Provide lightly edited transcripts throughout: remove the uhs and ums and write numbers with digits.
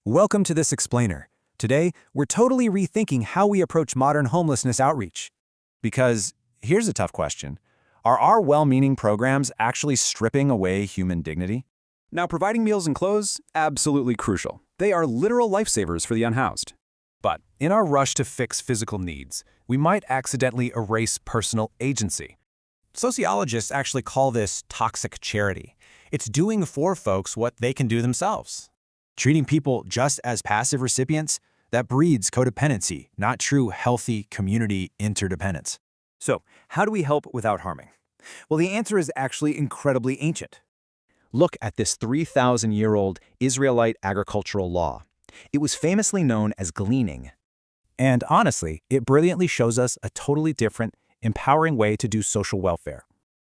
Welcome to this explainer. Today, we're totally rethinking how we approach modern homelessness outreach. Because here's a tough question. Are our well-meaning programs actually stripping away human dignity? Now, providing meals and clothes, absolutely crucial. They are literal lifesavers for the unhoused. But in our rush to fix physical needs, we might accidentally erase personal agency. Sociologists actually call this toxic charity. It's doing for folks what they can do themselves. Treating people just as passive recipients, that breeds codependency, not true healthy community interdependence. So, how do we help without harming? Well, the answer is actually incredibly ancient. Look at this 3,000-year-old Israelite agricultural law. It was famously known as gleaning. And honestly, it brilliantly shows us a totally different, empowering way to do social welfare.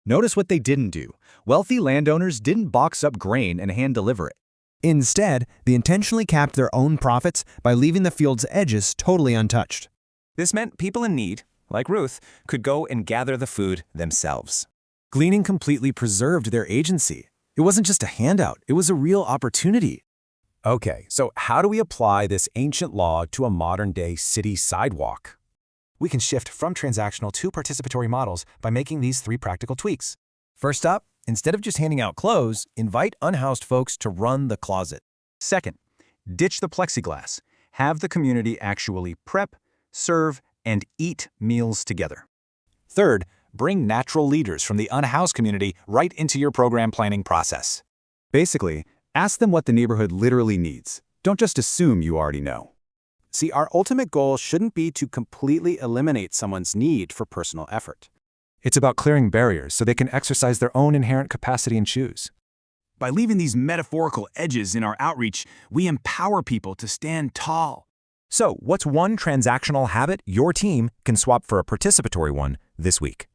Notice what they didn't do. Wealthy landowners didn't box up grain and hand-deliver it. Instead, they intentionally capped their own profits by leaving the field's edges totally untouched. This meant people in need, like Ruth, could go and gather the food themselves. Gleaning completely preserved their agency. It wasn't just a handout, it was a real opportunity. Okay, so how do we apply this ancient law to a modern-day city sidewalk? We can shift from transactional to participatory models by making these 3 practical tweaks. First up, instead of just handing out clothes, invite unhoused folks to run the closet. Second, ditch the plexiglass. Have the community actually prep, serve, and eat meals together. Third, bring natural leaders from the unhoused community right into your program planning process. Basically, ask them what the neighborhood literally needs. Don't just assume you already know. See, our ultimate goal shouldn't be to completely eliminate someone's need for personal effort. It's about clearing barriers so they can exercise their own inherent capacity and choose. By leaving these metaphorical edges in our outreach, we empower people to stand tall. So, what's one transactional habit your team can swap for a participatory one this week?